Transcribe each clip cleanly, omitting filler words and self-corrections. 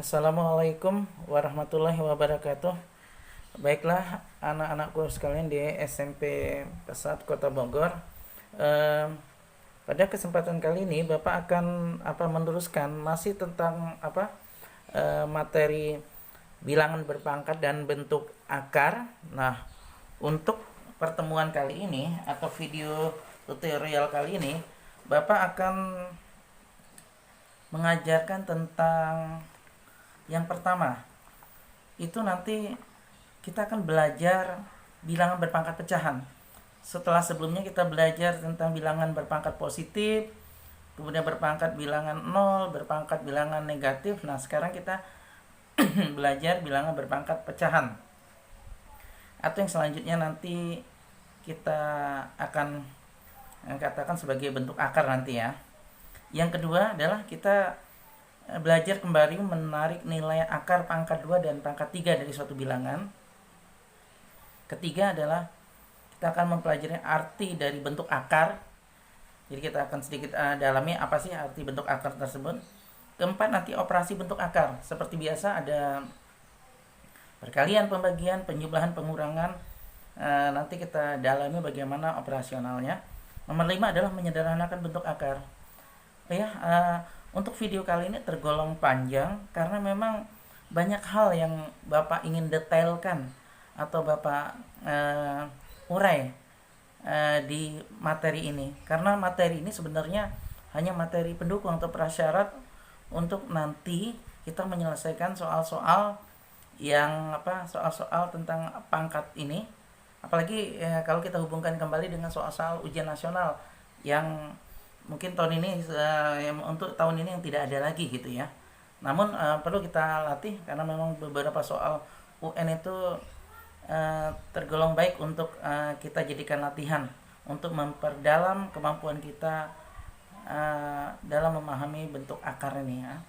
Assalamualaikum warahmatullahi wabarakatuh. Baiklah anak-anakku sekalian di SMP Pesat Kota Bogor. Eh, Pada kesempatan kali ini Bapak akan meneruskan masih tentang materi bilangan berpangkat dan bentuk akar. Nah, untuk pertemuan kali ini atau video tutorial kali ini Bapak akan mengajarkan tentang yang pertama. Itu nanti kita akan belajar bilangan berpangkat pecahan. Setelah sebelumnya kita belajar tentang bilangan berpangkat positif, kemudian berpangkat bilangan 0, berpangkat bilangan negatif. Nah, sekarang kita belajar bilangan berpangkat pecahan. Atau yang selanjutnya nanti kita akan katakan sebagai bentuk akar nanti ya. Yang kedua adalah kita belajar kembali menarik nilai akar pangkat 2 dan pangkat 3 dari suatu bilangan. Ketiga adalah kita akan mempelajari arti dari bentuk akar. Jadi kita akan sedikit dalami apa sih arti bentuk akar tersebut. Keempat nanti operasi bentuk akar. Seperti biasa ada perkalian, pembagian, penjumlahan, pengurangan. Nanti kita dalami bagaimana operasionalnya. Nomor 5 adalah menyederhanakan bentuk akar. Untuk video kali ini tergolong panjang karena memang banyak hal yang Bapak ingin detailkan atau Bapak urai di materi ini. Karena materi ini sebenarnya hanya materi pendukung atau prasyarat untuk nanti kita menyelesaikan soal-soal yang soal-soal tentang pangkat ini. Apalagi kalau kita hubungkan kembali dengan soal-soal ujian nasional yang mungkin tahun ini untuk tahun ini yang tidak ada lagi gitu ya. Namun perlu kita latih karena memang beberapa soal UN itu tergolong baik untuk kita jadikan latihan untuk memperdalam kemampuan kita dalam memahami bentuk akar ini ya.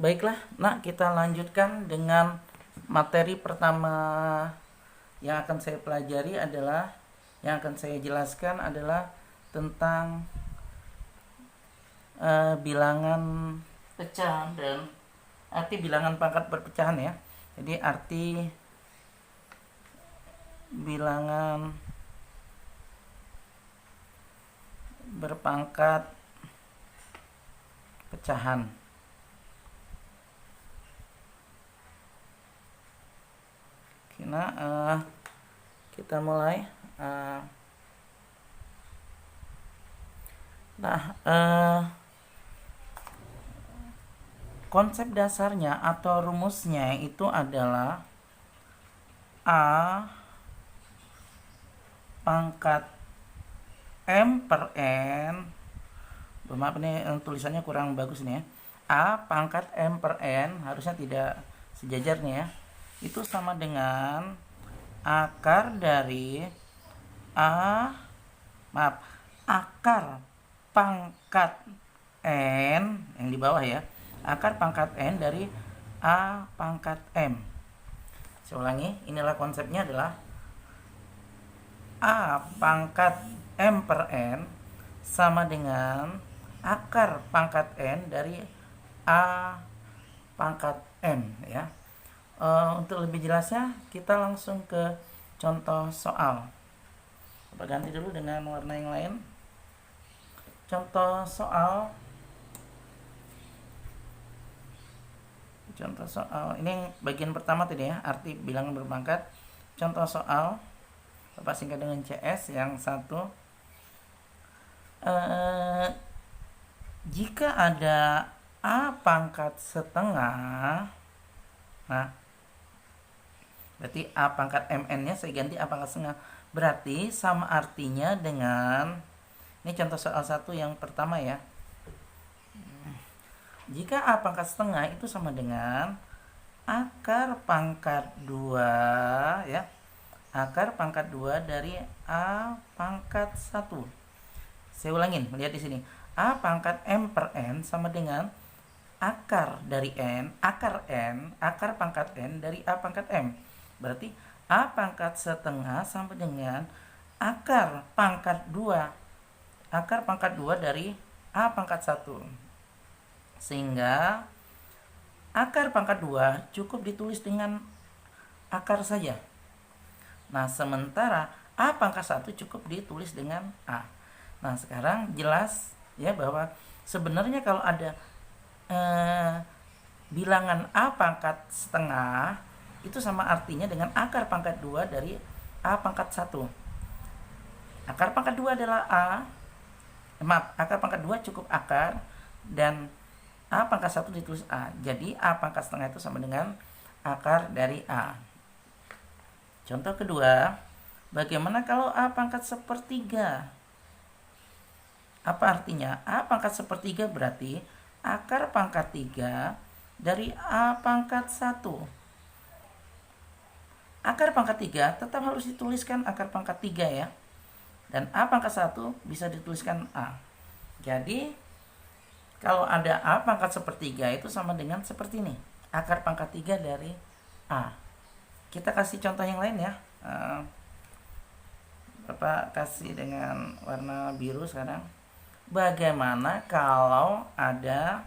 Baiklah, nah kita lanjutkan dengan materi pertama. Yang akan saya pelajari adalah, yang akan saya jelaskan adalah tentang bilangan pecahan dan arti bilangan pangkat berpecahan ya. Jadi arti bilangan berpangkat pecahan. Nah, kita mulai. Konsep dasarnya atau rumusnya itu adalah A pangkat M per N. Maaf ini tulisannya kurang bagus nih ya. A pangkat M per N, harusnya tidak sejajar nih ya. Itu sama dengan akar dari akar pangkat N yang di bawah ya. Akar pangkat N dari A pangkat M. Saya ulangi, inilah konsepnya adalah A pangkat M per N sama dengan akar pangkat N dari A pangkat M ya. Untuk lebih jelasnya kita langsung ke contoh soal. Coba ganti dulu dengan warna yang lain. Contoh soal ini bagian pertama tadi ya, arti bilangan berpangkat. Contoh soal Bapak singkat dengan CS yang satu. Jika ada A pangkat setengah, nah berarti A pangkat MN nya saya ganti A pangkat setengah, berarti sama artinya dengan, ini contoh soal 1 yang pertama ya. Jika A pangkat setengah itu sama dengan akar pangkat 2 ya. Akar pangkat 2 dari A pangkat 1. Saya ulangin, lihat di sini. A pangkat M per N sama dengan akar dari N, akar pangkat N dari A pangkat M. Berarti A pangkat setengah sama dengan akar pangkat 2 dari A pangkat 1. Sehingga akar pangkat 2 cukup ditulis dengan akar saja. Nah, sementara A pangkat 1 cukup ditulis dengan A. Nah, sekarang jelas ya bahwa sebenarnya kalau ada bilangan A pangkat setengah itu sama artinya dengan akar pangkat 2 dari A pangkat 1. Akar pangkat 2 adalah akar pangkat 2 cukup akar, dan A pangkat 1 ditulis A. Jadi A pangkat setengah itu sama dengan akar dari A. Contoh kedua, bagaimana kalau A pangkat sepertiga? Apa artinya? A pangkat sepertiga berarti akar pangkat 3 dari A pangkat 1. Akar pangkat 3 tetap harus dituliskan akar pangkat 3 ya. Dan A pangkat 1 bisa dituliskan A. Jadi kalau ada A pangkat sepertiga itu sama dengan seperti ini. Akar pangkat 3 dari A. Kita kasih contoh yang lain ya. Bapak kasih dengan warna biru sekarang. Bagaimana kalau ada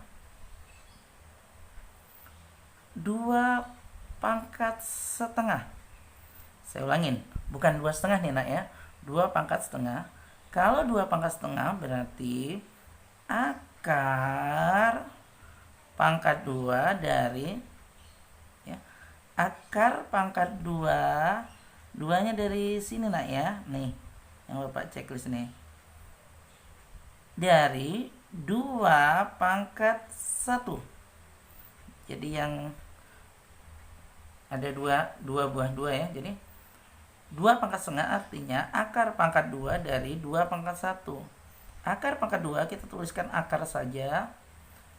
2 pangkat setengah? Saya ulangin, bukan 2,5 nih nak ya. 2 pangkat setengah. Kalau 2 pangkat setengah berarti akar pangkat 2 dari ya, akar pangkat 2, 2-nya dari sini nak ya. Nih, yang Bapak checklist nih. Dari 2 pangkat 1. Jadi yang ada dua buah 2 ya. Jadi 2 pangkat setengah artinya akar pangkat 2 dari 2 pangkat 1. Akar pangkat 2 kita tuliskan akar saja.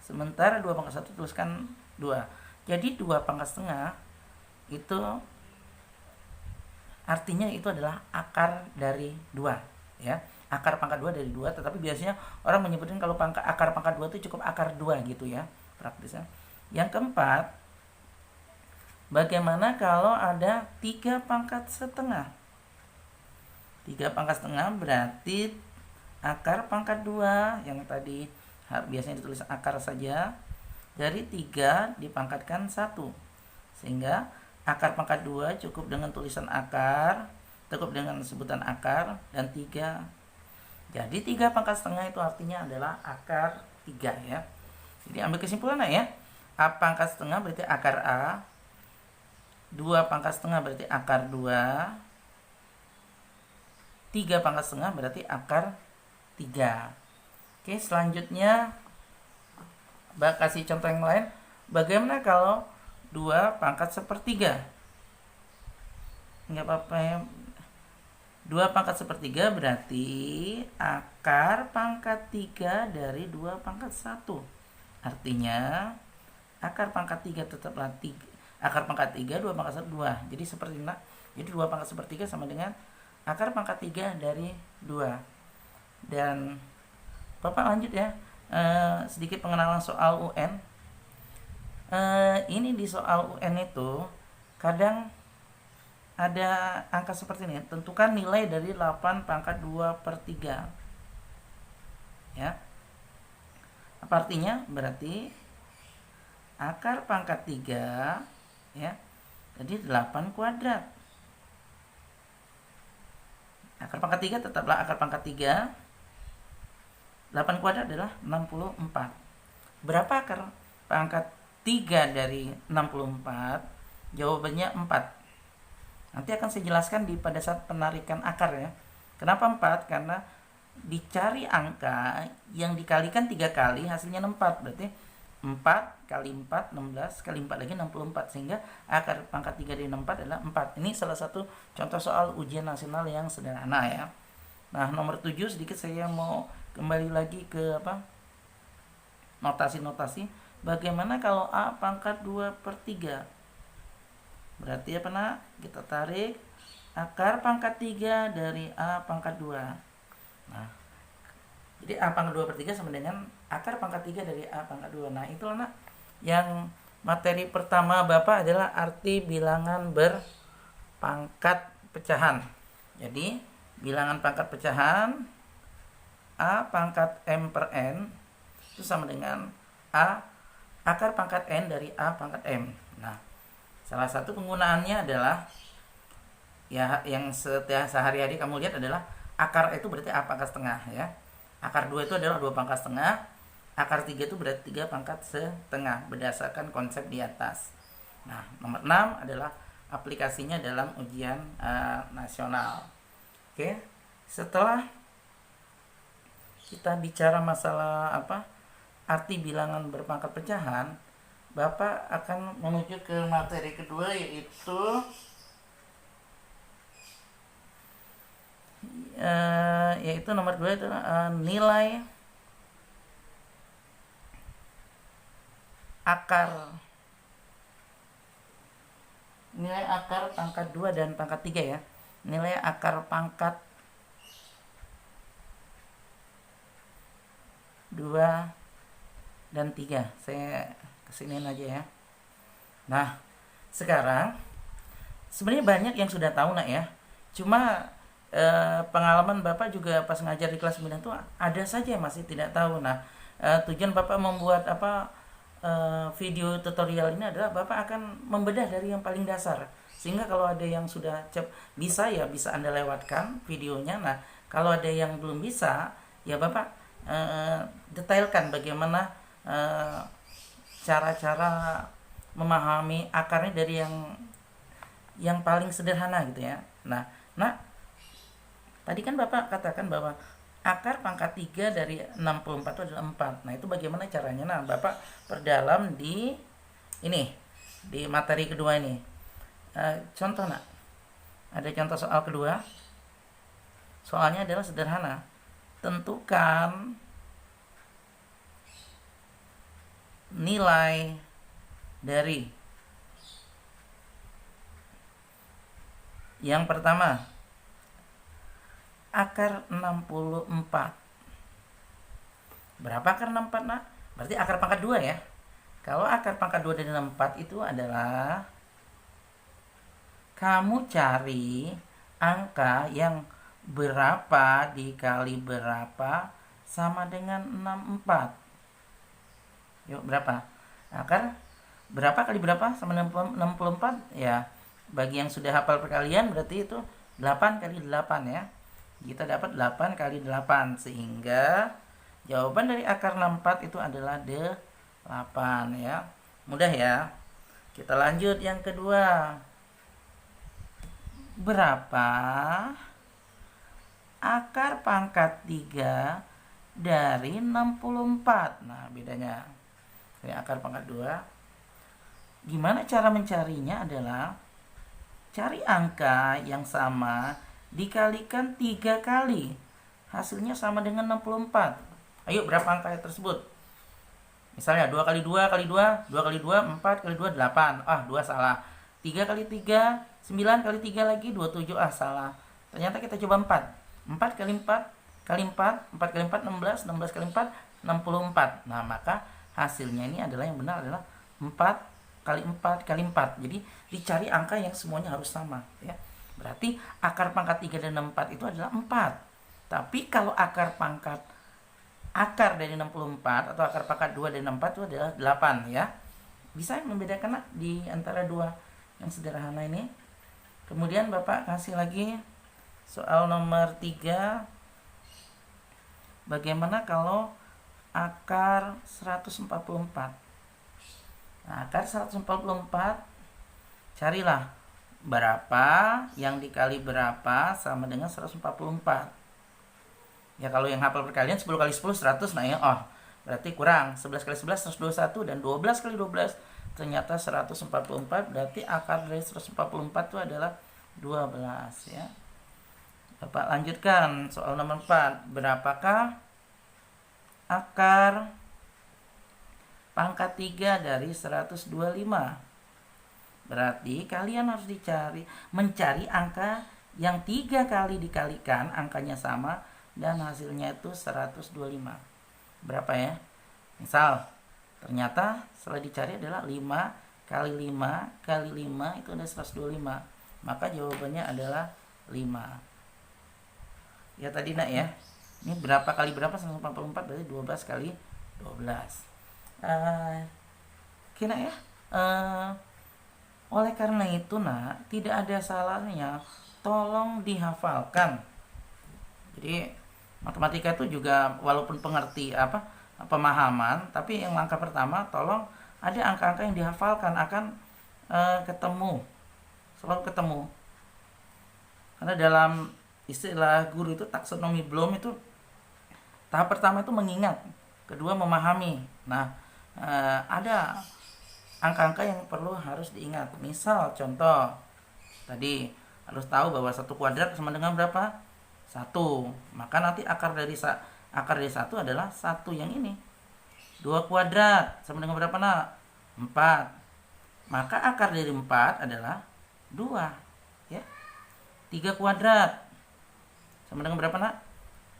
Sementara 2 pangkat 1 tuliskan 2. Jadi 2 pangkat setengah itu artinya itu adalah akar dari 2 ya. Akar pangkat 2 dari 2, tetapi biasanya orang menyebutkan kalau akar pangkat 2 itu cukup akar 2 gitu ya praktisnya. Yang keempat, bagaimana kalau ada 3 pangkat setengah? 3 pangkat setengah berarti akar pangkat 2 yang tadi biasanya ditulis akar saja. Dari 3 dipangkatkan 1. Sehingga akar pangkat 2 cukup dengan tulisan akar, cukup dengan sebutan akar, dan 3. Jadi 3 pangkat setengah itu artinya adalah akar 3 ya. Jadi ambil kesimpulannya ya. A pangkat setengah berarti akar A. 2 pangkat setengah berarti akar 2. 3 pangkat setengah berarti akar 3. Oke, selanjutnya kasih contoh yang lain. Bagaimana kalau 2 pangkat sepertiga? Enggak apa-apa ya. 2 pangkat sepertiga berarti akar pangkat 3 dari 2 pangkat 1. Artinya akar pangkat 3 tetaplah 3. Akar pangkat 3, 2 pangkat 1, 2. Jadi seperti ini. Jadi 2 pangkat sepertiga sama dengan akar pangkat 3 dari 2. Dan Bapak lanjut ya. Sedikit pengenalan soal UN. Ini di soal UN itu kadang ada angka seperti ini. Tentukan nilai dari 8 pangkat 2/3. Ya. Apa artinya? Berarti akar pangkat 3 ya. Jadi 8 kuadrat. Akar pangkat 3 tetaplah akar pangkat 3. 8 kuadrat adalah 64. Berapa akar pangkat 3 dari 64? Jawabannya 4. Nanti akan saya jelaskan pada saat penarikan akar ya. Kenapa 4? Karena dicari angka yang dikalikan 3 kali hasilnya 4. Berarti 4 kali 4, 16, kali 4 lagi 64. Sehingga akar pangkat 3 dari 64 adalah 4. Ini salah satu contoh soal ujian nasional yang sederhana ya. Nah, nomor 7 sedikit saya mau kembali lagi ke notasi-notasi. Bagaimana kalau A pangkat 2/3? Berarti apa nak? Kita tarik akar pangkat 3 dari A pangkat 2. Nah, jadi A pangkat 2/3 sama dengan akar pangkat 3 dari A pangkat 2. Nah, itulah nak. Yang materi pertama Bapak adalah arti bilangan berpangkat pecahan. Jadi, bilangan pangkat pecahan A pangkat M per N itu sama dengan A akar pangkat N dari A pangkat M. Nah, salah satu penggunaannya adalah ya yang sehari-hari kamu lihat adalah akar itu berarti A pangkat setengah ya. Akar 2 itu adalah 2 pangkat setengah. Akar 3 itu berarti 3 pangkat setengah berdasarkan konsep di atas. Nah, nomor 6 adalah aplikasinya dalam ujian nasional. Oke. Setelah kita bicara masalah arti bilangan berpangkat pecahan, Bapak akan menuju ke materi kedua, yaitu nomor 2 itu nilai akar pangkat 2 dan pangkat 3 ya. Nilai akar pangkat 2 dan 3. Saya kesiniin aja ya. Nah, sekarang sebenarnya banyak yang sudah tahu nak ya. Cuma pengalaman Bapak juga pas ngajar di kelas 9 tuh ada saja yang masih tidak tahu. Nah, tujuan Bapak membuat video tutorial ini adalah Bapak akan membedah dari yang paling dasar. Sehingga kalau ada yang sudah bisa Anda lewatkan videonya. Nah, kalau ada yang belum bisa, ya Bapak detailkan bagaimana cara-cara memahami akarnya dari yang paling sederhana gitu ya. Nah, tadi kan Bapak katakan bahwa akar pangkat 3 dari 64 itu adalah 4. Nah, itu bagaimana caranya? Nah, Bapak perdalam di materi kedua ini. Contoh nak, ada contoh soal kedua. Soalnya adalah sederhana. Tentukan nilai dari yang pertama akar 64. Berapa akar 64 nak? Berarti akar pangkat 2 ya. Kalau akar pangkat 2 dari 64 itu adalah kamu cari angka yang berapa dikali berapa sama dengan 64. Yuk, berapa? Akar berapa kali berapa sama 64? Ya, bagi yang sudah hafal perkalian berarti itu 8 kali 8 ya. Kita dapat 8 kali 8 sehingga jawaban dari akar 64 itu adalah 8 ya. Mudah ya. Kita lanjut yang kedua. Berapa akar pangkat 3 dari 64? Nah, bedanya. Ini akar pangkat 2. Gimana cara mencarinya adalah cari angka yang sama dikalikan 3 kali. Hasilnya sama dengan 64. Ayo, berapa angka tersebut? Misalnya 2 kali 2 kali 2, 2 kali 2, 4 kali 2, 8. 2 salah. 3 kali 3, 9 kali 3 lagi, 27. Salah. Ternyata kita coba 4. 4 kali 4 kali 4, 4 kali 4, 16. 16 kali 4, 64. Nah, maka hasilnya ini adalah yang benar adalah 4 kali 4 kali 4. Jadi dicari angka yang semuanya harus sama ya. Berarti akar pangkat 3 dan 64 itu adalah 4. Tapi kalau akar dari 64 atau akar pangkat 2 dari 64 itu adalah 8 ya. Bisa membedakan di antara dua yang sederhana ini. Kemudian Bapak kasih lagi soal nomor 3. Bagaimana kalau akar 144? Nah, akar 144 carilah berapa yang dikali berapa sama dengan 144. Ya, kalau yang hafal perkalian 10 kali 10 100. Nah ya, berarti kurang 11 kali 11 121 dan 12 kali 12 ternyata 144. Berarti akar dari 144 itu adalah 12 ya. Bapak lanjutkan soal nomor 4. Berapakah akar pangkat 3 dari 125? Berarti kalian harus mencari angka yang 3 kali dikalikan angkanya sama dan hasilnya itu 125. Berapa ya? Misal, ternyata setelah dicari adalah 5 kali 5 kali 5 itu ada 125. Maka jawabannya adalah 5. Ya tadi nak ya. Ini berapa kali berapa? 144 berarti 12 kali 12. Kira ya. Oleh karena itu nak, tidak ada salahnya tolong dihafalkan. Jadi matematika itu juga walaupun pemahaman, tapi yang langkah pertama tolong ada angka-angka yang dihafalkan akan ketemu, selalu ketemu. Karena dalam istilah guru itu taksonomi Bloom itu tahap pertama itu mengingat, kedua memahami. Nah, ada angka-angka yang perlu harus diingat. Misal contoh tadi harus tahu bahwa 1 kuadrat sama dengan berapa? 1. Maka nanti akar dari 1 adalah 1 yang ini. 2 kuadrat sama dengan berapa nak? 4. Maka akar dari 4 adalah 2. Ya. 3 kuadrat sama dengan berapa nak?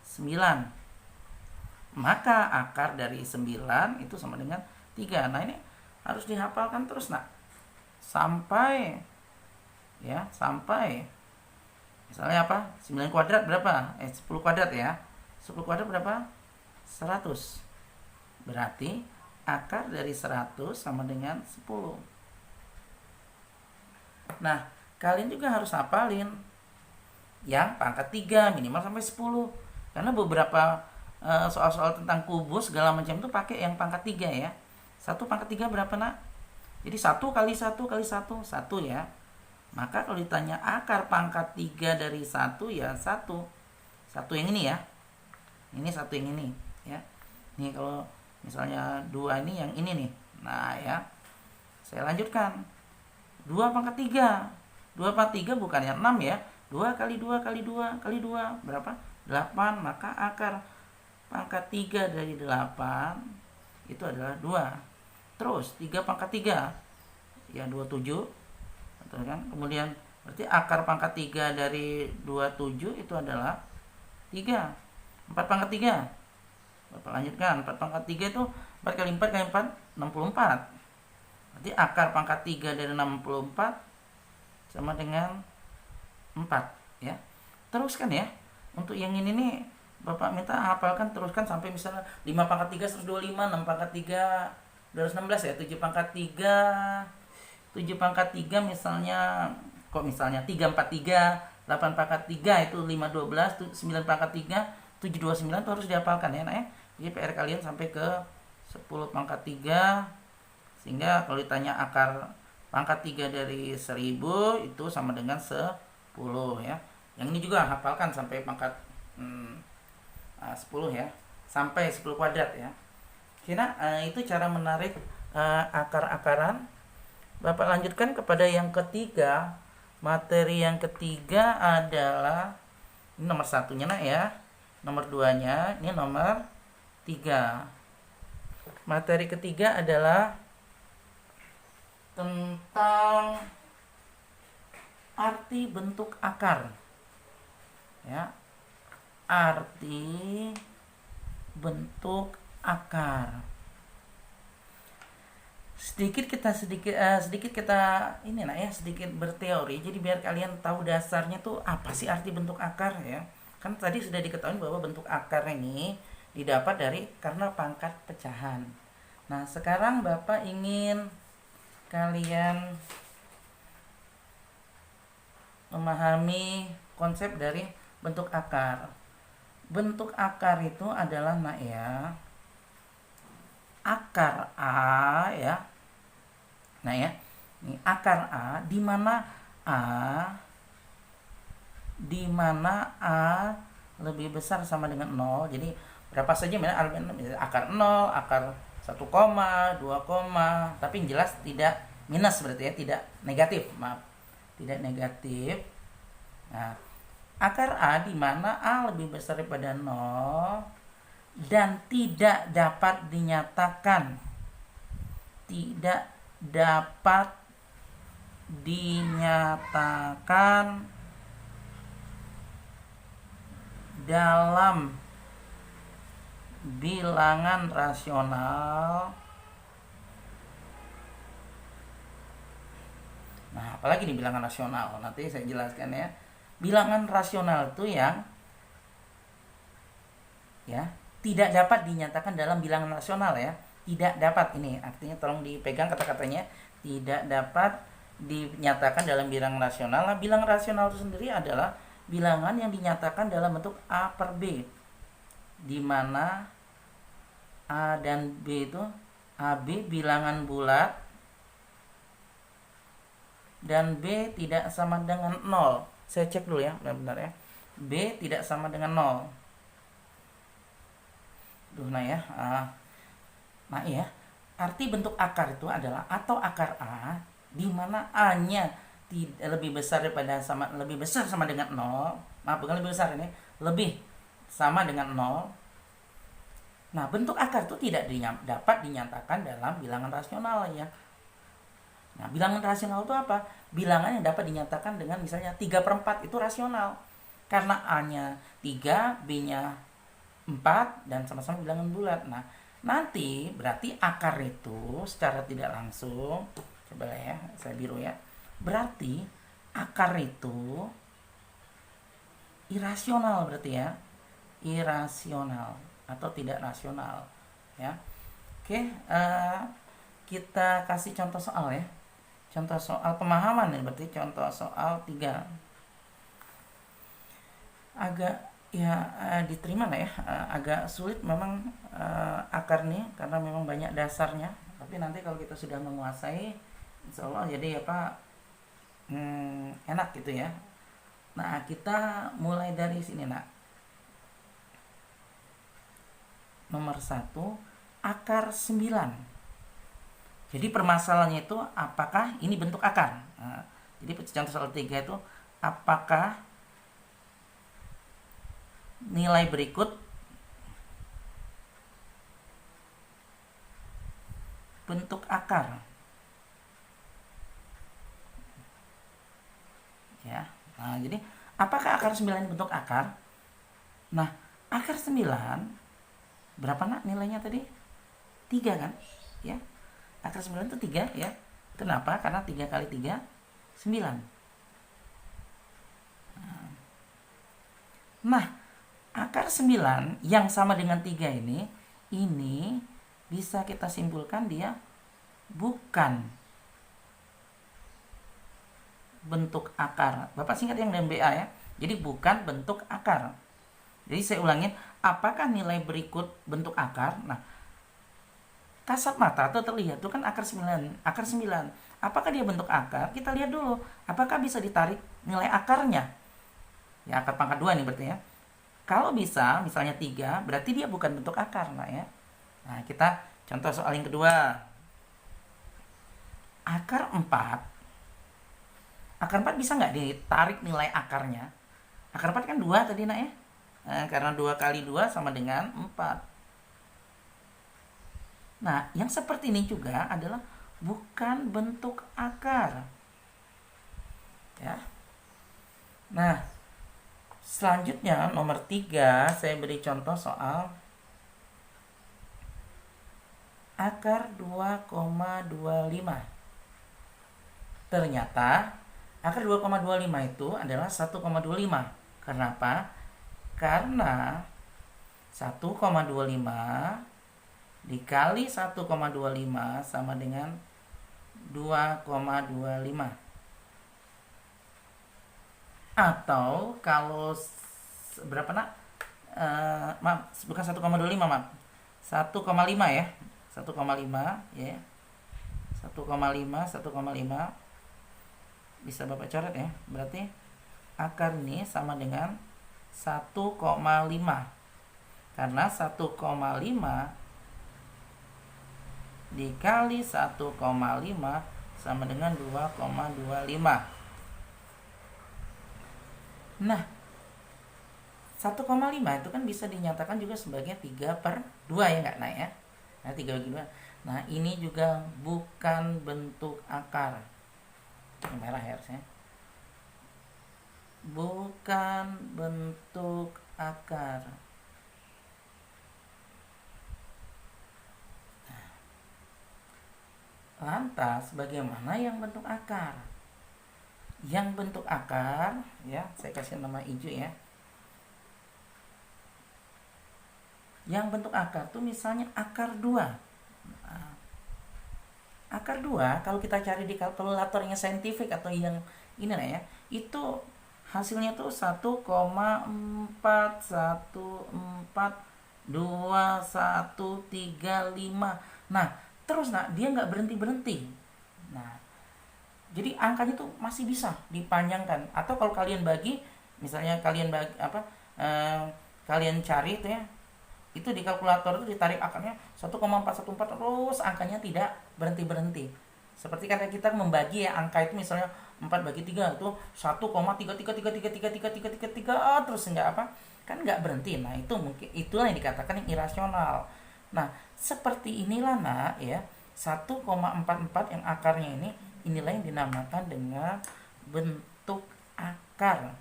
9. Maka akar dari 9 itu sama dengan 3. Nah ini harus dihafalkan terus nak. Sampai misalnya apa? 9 kuadrat berapa? 10 kuadrat ya. 10 kuadrat berapa? 100. Berarti akar dari 100 sama dengan 10. Nah, kalian juga harus hafalin yang pangkat 3 minimal sampai 10. Karena beberapa soal-soal tentang kubus segala macam itu pakai yang pangkat 3 ya. 1 pangkat 3 berapa nak? Jadi 1 kali 1 kali 1 ya. Maka kalau ditanya akar pangkat 3 dari 1 ya 1. 1 yang ini ya. Ini 1 yang ini ya. Ini kalau misalnya 2 ini yang ini nih. Nah ya. Saya lanjutkan. 2 pangkat 3. 2 pangkat 3 bukannya 6 ya. 2 kali 2 kali 2 kali 2 berapa? 8. Maka akar pangkat 3 dari 8 itu adalah 2. Terus 3 pangkat 3 ya 27. Betul kan? Kemudian berarti akar pangkat 3 dari 27 itu adalah 3. 4 pangkat 3. Bapak lanjutkan. 4 pangkat 3 itu 4 kali 4 kali 4 64. Berarti akar pangkat 3 dari 64 sama dengan 4 ya. Teruskan ya. Untuk yang ini nih Bapak minta hafalkan, teruskan sampai misalnya 5 pangkat 3 125, 6 pangkat 3 216 ya, 7 pangkat 3 misalnya, kok misalnya 343, 8 pangkat 3 itu 512, 9 pangkat 3 729 itu harus dihafalkan ya nak ya. Jadi PR kalian sampai ke 10 pangkat 3, sehingga kalau ditanya akar pangkat 3 dari 1000 itu sama dengan 10 ya. Yang ini juga hafalkan sampai pangkat 10 ya, sampai 10 kuadrat ya. Kira itu cara menarik akar-akaran. Bapak lanjutkan kepada yang ketiga. Materi yang ketiga adalah ini nomor 1-nya nak ya. Nomor 2-nya, ini nomor 3. Materi ketiga adalah tentang arti bentuk akar. Ya. Arti bentuk akar. Sedikit kita ini nah ya, sedikit berteori. Jadi biar kalian tahu dasarnya tuh apa sih arti bentuk akar ya. Kan tadi sudah diketahui bahwa bentuk akar ini didapat karena pangkat pecahan. Nah, sekarang Bapak ingin kalian memahami konsep dari bentuk akar. Bentuk akar itu adalah nak ya, akar A ya. Nah ya, ini akar A di mana A lebih besar sama dengan 0. Jadi berapa saja misalnya akar 0, akar 1, 2, tapi yang jelas tidak minus berarti ya, tidak negatif. Maaf. Tidak negatif. Nah, akar A di mana A lebih besar daripada 0 dan tidak dapat dinyatakan. Tidak dapat dinyatakan dalam bilangan rasional. Nah, apalagi nih bilangan rasional? Nanti saya jelaskan ya. Bilangan rasional itu yang ya, tidak dapat dinyatakan dalam bilangan rasional ya. Tidak dapat, ini artinya tolong dipegang kata-katanya, tidak dapat dinyatakan dalam bilangan rasional. Nah, bilangan rasional itu sendiri adalah bilangan yang dinyatakan dalam bentuk A per B, di mana A dan B itu AB bilangan bulat dan B tidak sama dengan 0. Saya cek dulu ya, benar-benar ya. B tidak sama dengan 0. Nah ya, nah iya, arti bentuk akar itu adalah atau akar A di mana A-nya lebih besar daripada lebih besar sama dengan 0. Maaf, bukan lebih besar ini, lebih sama dengan 0. Nah, bentuk akar itu tidak dapat dinyatakan dalam bilangan rasional ya. Nah, bilangan rasional itu apa? Bilangan yang dapat dinyatakan dengan misalnya 3/4 itu rasional. Karena A-nya 3, B-nya 4, dan sama-sama bilangan bulat. Nah, nanti berarti akar itu secara tidak langsung, coba ya, saya biru ya. Berarti akar itu irasional berarti ya. Irasional atau tidak rasional ya. Oke, kita kasih contoh soal ya. Contoh soal pemahaman ya, berarti contoh soal 3. Agak ya diterima lah ya, agak sulit memang akar nih karena memang banyak dasarnya. Tapi nanti kalau kita sudah menguasai, insya Allah jadi apa enak gitu ya. Nah, kita mulai dari sini nak. Nomor 1, akar 9. Jadi permasalahannya itu apakah ini bentuk akar. Nah, jadi contoh soal 3 itu apakah nilai berikut bentuk akar. Ya. Nah, jadi apakah akar 9 bentuk akar? Nah, akar 9 berapa nak nilainya tadi? 3 kan? Ya. Akar 9 itu 3 ya. Kenapa? Karena 3 kali 3 9. Nah, akar 9 yang sama dengan 3 ini bisa kita simpulkan dia bukan bentuk akar. Bapak singkat yang dengan BA ya. Jadi bukan bentuk akar. Jadi saya ulangin, apakah nilai berikut bentuk akar? Nah, kasat mata atau terlihat itu kan akar 9. Akar 9. Apakah dia bentuk akar? Kita lihat dulu. Apakah bisa ditarik nilai akarnya? Ya, akar pangkat 2 nih berarti ya. Kalau bisa, misalnya 3, berarti dia bukan bentuk akar, nah ya. Nah, kita contoh soal yang kedua. Akar 4. Akar 4 bisa nggak ditarik nilai akarnya? Akar 4 kan 2 tadi nak ya. Nah, karena 2 kali 2 sama dengan 4. Nah, yang seperti ini juga adalah bukan bentuk akar. Ya. Nah, selanjutnya nomor 3 saya beri contoh soal akar 2,25. Ternyata akar 2,25 itu adalah 1,25. Karena apa? Karena 1,25 dikali 1,25 sama dengan 2,25. Atau kalau berapa nak? Maaf, bukan 1,25 maaf. 1,5 ya. 1,5 ya. 1,5 bisa Bapak coret ya. Berarti akar ini sama dengan 1,5. Karena 1,5 dikali 1,5 sama dengan 2,25. Nah, 1,5 itu kan bisa dinyatakan juga sebagai 3/2 ya nggak nak ya? Nah, 3/2. Nah, ini juga bukan bentuk akar. Ini merah ya harusnya. Bukan bentuk akar. Lantas bagaimana yang bentuk akar? Yang bentuk akar ya, saya kasih nama hijau ya. Yang bentuk akar tuh misalnya akar 2. Nah, akar 2 kalau kita cari di kalkulator yang saintifik atau yang ini lah ya, itu hasilnya tuh 1,4142135. Nah, terus dia nggak berhenti-berhenti. Nah, jadi angkanya tuh masih bisa dipanjangkan. Atau kalau kalian bagi, misalnya kalian bagi kalian cari itu ya, itu di kalkulator itu ditarik akarnya 1,414 terus angkanya tidak berhenti-berhenti. Seperti karena kita membagi ya angka itu, misalnya 4 bagi 3 itu 1,333333333 terus enggak apa? Kan enggak berhenti. Nah, itu mungkin itulah yang dikatakan yang irasional. Nah, seperti inilah ya, 1,44 yang akarnya inilah yang dinamakan dengan bentuk akar.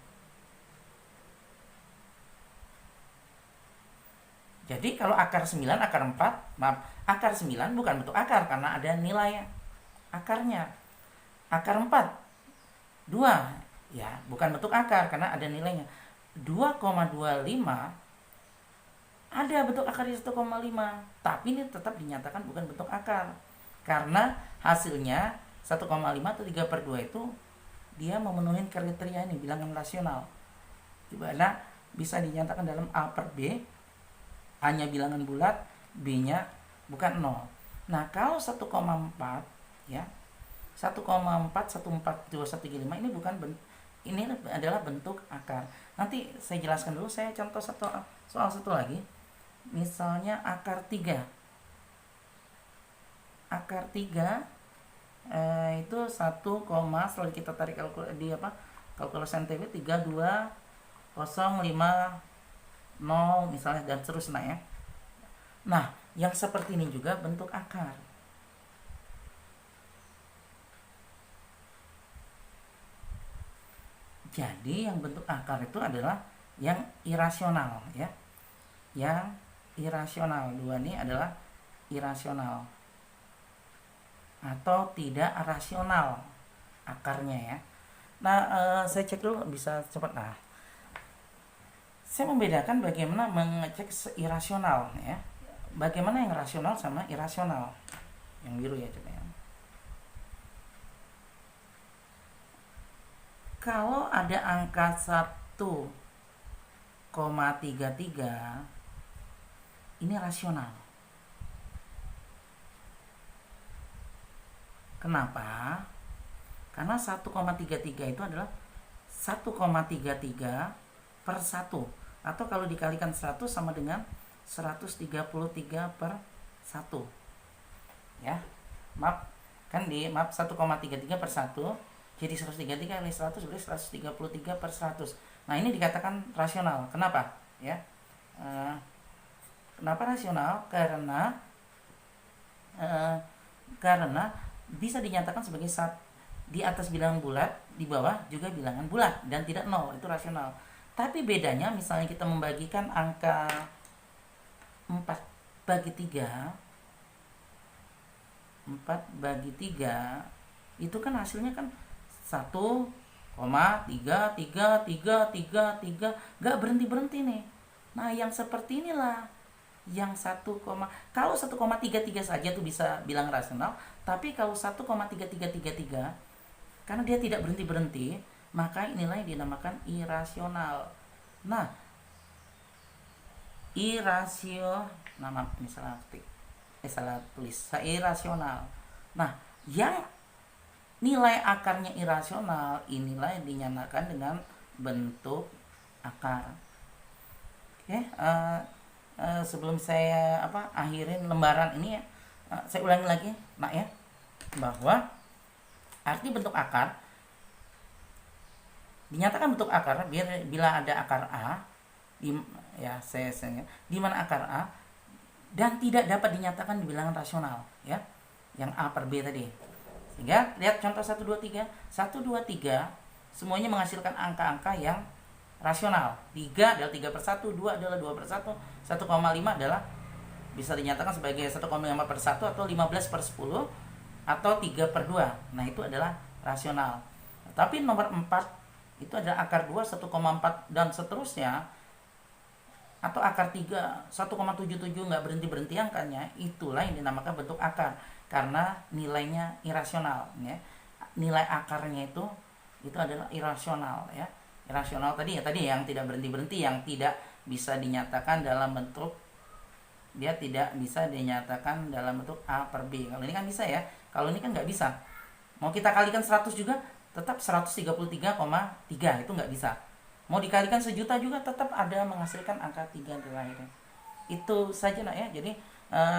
Jadi kalau akar 9, akar 4, akar 9 bukan bentuk akar karena ada nilai akarnya. Akar 4, 2, ya bukan bentuk akar karena ada nilainya. 2,25 ada bentuk akar di 1,5, tapi ini tetap dinyatakan bukan bentuk akar. Karena hasilnya 1,5 atau 3/2 itu dia memenuhi kriteria ini, bilangan rasional. Dimana bisa dinyatakan dalam A per B, A-nya bilangan bulat, B-nya bukan 0. Nah, kalau 1,4 ya, 1,4142135 ini bukan ini adalah bentuk akar. Nanti saya jelaskan dulu, saya contoh soal satu lagi. Misalnya akar 3. Akar 3 itu 1, setelah kita tarik kalkulasi NTB 32050 misalnya dan seterusnya ya. Nah, yang seperti ini juga bentuk akar. Jadi yang bentuk akar itu adalah yang irasional ya. Yang irasional. 2 ini adalah irasional atau tidak rasional akarnya ya. Nah, saya cek dulu bisa cepat. Nah, saya membedakan bagaimana mengecek irasional ya. Bagaimana yang rasional sama irasional. Yang biru ya coba ya. Kalau ada angka 1,33 ini rasional. Kenapa? Karena 1,33 itu adalah 1,33 per 1, atau kalau dikalikan 100 sama dengan 133 per 1 ya. Maaf 1,33 per 1, jadi 133 kali 100 berarti 133 per 100. Nah, ini dikatakan rasional. Kenapa ya? Kenapa rasional? Karena bisa dinyatakan sebagai di atas bilangan bulat, di bawah juga bilangan bulat dan tidak 0, itu rasional. Tapi bedanya misalnya kita membagikan angka 4 bagi 3 itu kan hasilnya kan 1,3333 gak berhenti-berhenti nih. Nah, yang seperti inilah yang kalau 1,33 saja tuh bisa bilang rasional, tapi kalau 1,3333 karena dia tidak berhenti-berhenti, maka inilah yang dinamakan irasional. Nah, nama ini salah tulis, irasional. Nah, yang nilai akarnya irasional inilah yang dinyatakan dengan bentuk akar. Oke, sebelum saya akhirin lembaran ini ya, saya ulangi lagi ya, bahwa arti bentuk akar dinyatakan bentuk akar bila ada akar A di mana akar A dan tidak dapat dinyatakan di bilangan rasional ya, yang A per B tadi. Sehingga lihat contoh 1, 2, 3 semuanya menghasilkan angka-angka yang rasional. 3 adalah 3/1, 2 adalah 2/1, 1,5 adalah bisa dinyatakan sebagai 1,5/1 atau 15/10 atau 3/2. Nah, itu adalah rasional. Tapi nomor 4 itu adalah akar 2, 1,4 dan seterusnya. atau akar 3 1,77 nggak berhenti-berhenti angkanya, itulah yang dinamakan bentuk akar karena nilainya irasional ya. Nilai akarnya itu adalah irasional ya. Irasional tadi yang tidak berhenti-berhenti, yang tidak bisa dinyatakan dalam bentuk, dia tidak bisa dinyatakan dalam bentuk A per B. Kalau ini kan bisa ya. Kalau ini kan nggak bisa. Mau kita kalikan 100 juga tetap 133,3, itu nggak bisa. Mau dikalikan 1.000.000 juga tetap ada menghasilkan angka 3 di akhirnya. Itu saja nak ya. Jadi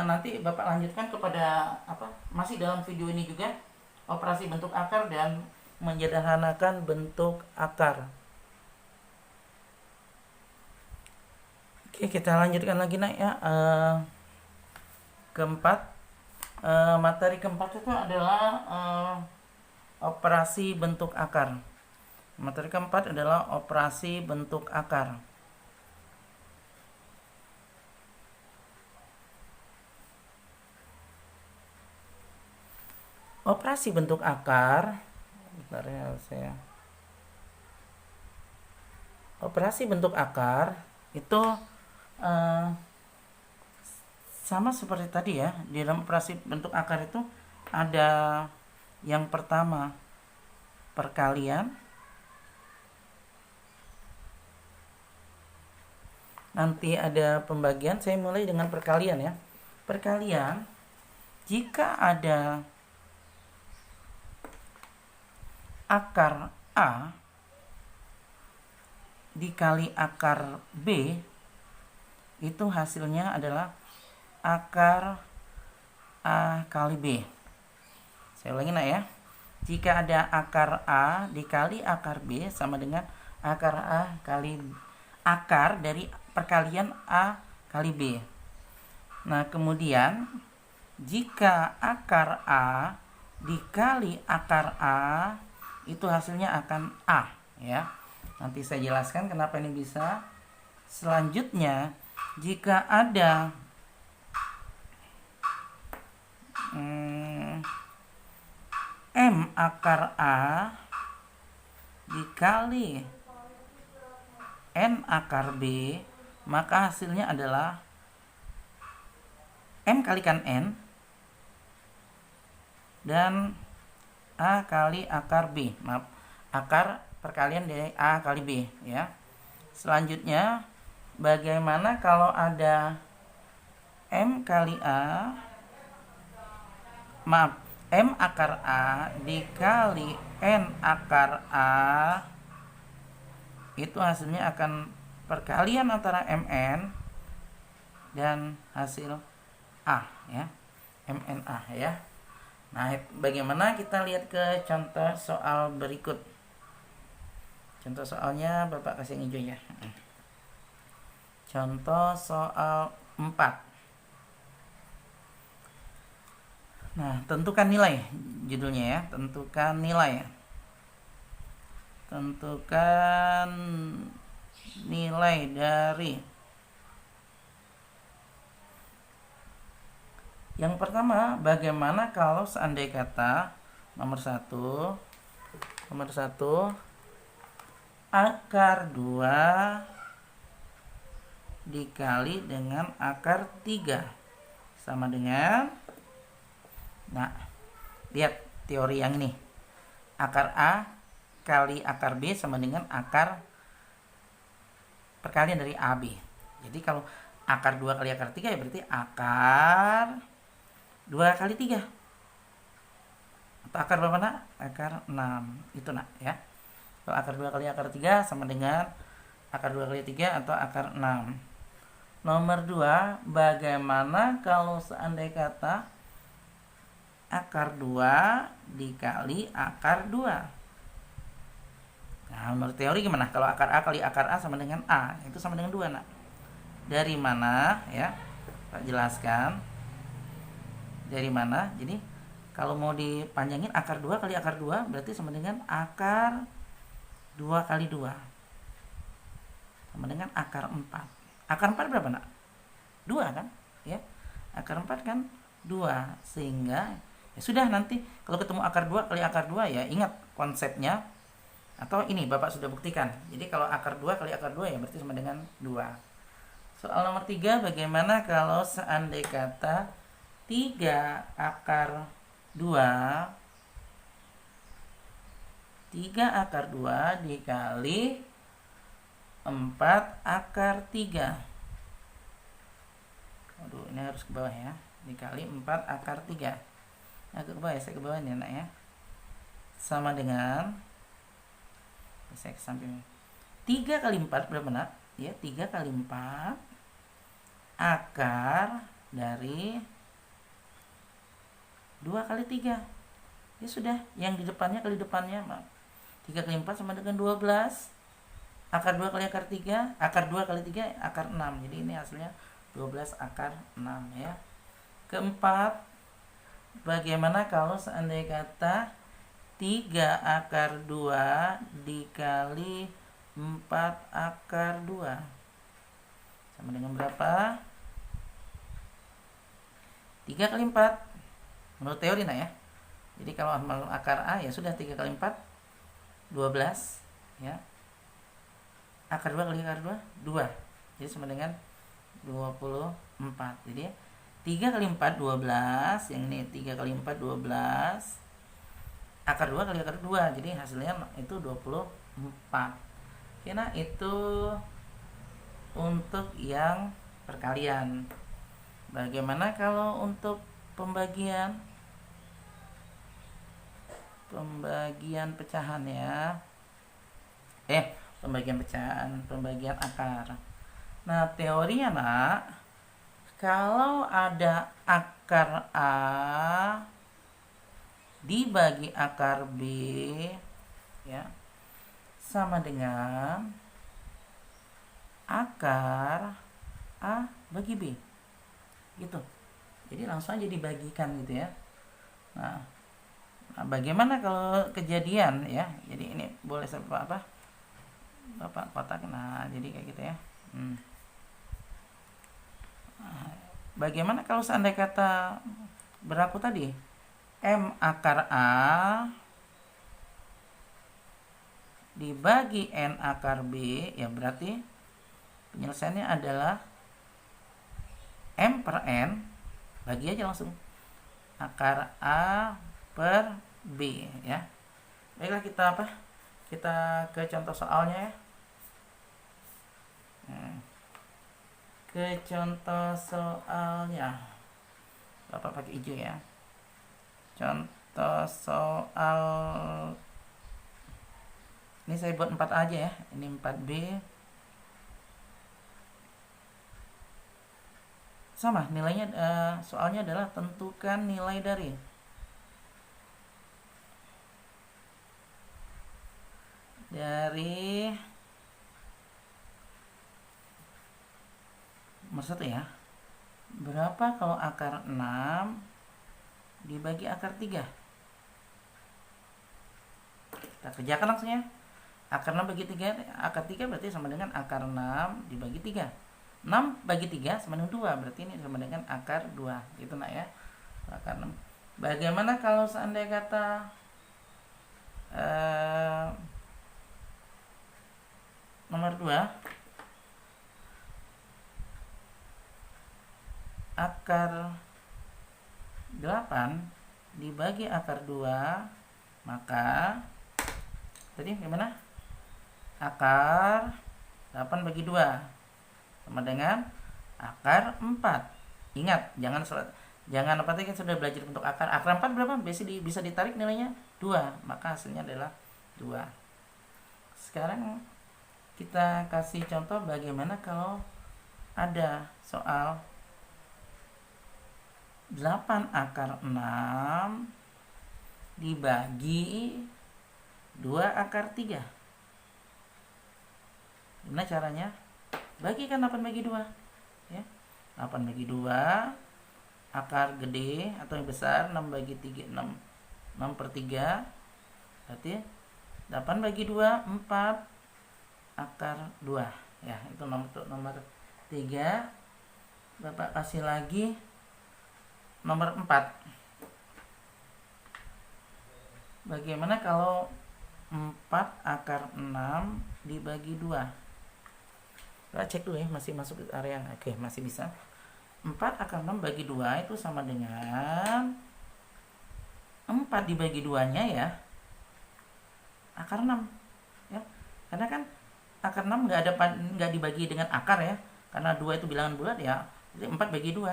nanti Bapak lanjutkan kepada masih dalam video ini juga operasi bentuk akar dan menyederhanakan bentuk akar. Oke, kita lanjutkan lagi nak ya. Keempat, materi keempat itu adalah operasi bentuk akar. Materi keempat adalah operasi bentuk akar. Operasi bentuk akar, bentar ya operasi bentuk akar itu sama seperti tadi ya. Di dalam operasi bentuk akar itu ada yang pertama perkalian, nanti ada pembagian. Saya mulai dengan perkalian ya. Perkalian, jika ada akar A dikali akar B, itu hasilnya adalah akar A kali B. Saya ulangi nak ya. Jika ada akar A dikali akar B sama dengan akar A kali akar dari perkalian A kali B. Nah, kemudian jika akar A dikali akar A, itu hasilnya akan A ya. Nanti saya jelaskan kenapa ini bisa. Selanjutnya, jika ada M akar A dikali N akar B, maka hasilnya adalah M kalikan N dan A kali akar B. Maaf, akar perkalian dari A kali B ya. Selanjutnya, bagaimana kalau ada M kali A, maaf, M akar A dikali N akar A, itu hasilnya akan perkalian antara MN dan hasil A ya. MNA ya. Nah, bagaimana kita lihat ke contoh soal berikut. Contoh soalnya Bapak kasih yang hijau ya. Contoh soal 4. Nah, tentukan nilai, judulnya ya. Tentukan nilai. Tentukan nilai dari yang pertama, bagaimana kalau seandainya kata nomor 1 akar 2 dikali dengan akar 3 sama dengan, nah, lihat teori yang ini. Akar A kali akar B sama dengan akar perkalian dari AB. Jadi kalau akar 2 kali akar 3 ya berarti akar 2 kali 3. Atau akar berapa nak? Akar 6. Itu nak ya. Kalau akar 2 kali akar 3 sama dengan akar 2 kali 3 atau akar 6. Nomor 2, bagaimana kalau seandainya kata akar 2 dikali akar 2? Nah, menurut teori gimana? Kalau akar A kali akar A sama dengan A, itu sama dengan 2 nak. Dari mana ya? Pak jelaskan. Dari mana? Jadi kalau mau dipanjangin akar 2 kali akar 2 berarti sama dengan akar 2 kali 2. Sama dengan akar 4. Akar 4 berapa nak? 2 kan? Ya. Akar 4 kan 2. Sehingga ya sudah, nanti kalau ketemu akar 2 kali akar 2 ya ingat konsepnya. Atau ini Bapak sudah buktikan. Jadi kalau akar 2 kali akar 2 ya berarti sama dengan 2. Soal nomor 3, bagaimana kalau seandainya kata 3 akar 2 dikali 4 akar 3. Aduh, ini harus ke bawah ya. Dikali 4 akar 3. Agak ke bawah ya, saya ke bawah ya nak ya. Sama dengan, saya ke samping. 3 kali 4 berapa nak? Ya, 3 kali 4 akar dari 2 kali 3. Ya sudah, yang di depannya kali depannya. 3 kali 4 sama dengan 12. Akar 2 kali akar 3, akar 2 kali 3 akar 6. Jadi ini hasilnya 12 akar 6 ya. Keempat, bagaimana kalau seandainya kata 3 akar 2 dikali 4 akar 2 sama dengan berapa? 3 kali 4 menurut teori nah ya. Jadi kalau akar A ya sudah 3 kali 4 12 ya. Akar 2 kali akar 2 2. Jadi sama dengan 24. Jadi 3 kali 4 12, yang ini 3 kali 4 12. Akar 2 kali akar 2. Jadi hasilnya itu 24. Oke, nah itu untuk yang perkalian. Bagaimana kalau untuk pembagian pecahan ya? Pembagian akar. Nah, teorinya nak, kalau ada akar A dibagi akar B ya, sama dengan akar A bagi B. Gitu. Jadi langsung aja dibagikan gitu ya. Nah, bagaimana kalau kejadian ya? Jadi ini boleh Bapak kotak. Nah, jadi kayak gitu ya. Bagaimana kalau seandainya kata berlaku tadi M akar A dibagi N akar B, ya berarti penyelesaiannya adalah M per N, bagi aja langsung akar A per B ya. Baiklah, kita ke contoh soalnya ya. Ke contoh soalnya, Bapak pakai hijau ya. Contoh soal ini saya buat 4 aja ya. Ini 4B. Sama nilainya, soalnya adalah tentukan nilai dari nomor 1 ya. Berapa kalau akar 6 dibagi akar 3? Kita kerjakan langsung ya. Akar 6 bagi 3, akar 3 berarti sama dengan akar 6 dibagi 3. 6 bagi 3 sama dengan 2, berarti ini sama dengan akar 2. Gitu nak ya. Akar 6. Bagaimana kalau seandainya kata nomor 2, akar 8 dibagi akar 2, maka tadi gimana? Akar 8 bagi 2 sama dengan akar 4. Ingat, jangan apa tadi kan sudah belajar bentuk akar. Akar 4 berapa? Bisa ditarik nilainya 2, maka hasilnya adalah 2. Sekarang kita kasih contoh bagaimana kalau ada soal 8 akar 6 dibagi 2 akar 3. Gimana caranya? Bagikan 8 bagi 2 ya. 8 bagi 2, akar gede atau yang besar 6 bagi 3, 6 per 3, berarti 8 bagi 2 4 akar 2 ya. Itu nomor 3. Bapak kasih lagi nomor 4. Bagaimana kalau 4 akar 6 dibagi 2? Kita cek dulu ya, masih masuk ke area. Oke, masih bisa. 4 akar 6 bagi 2 itu sama dengan 4 dibagi 2-nya ya akar 6 ya. Karena kan akar 6 nggak dibagi dengan akar ya. Karena 2 itu bilangan bulat ya. Jadi 4 bagi 2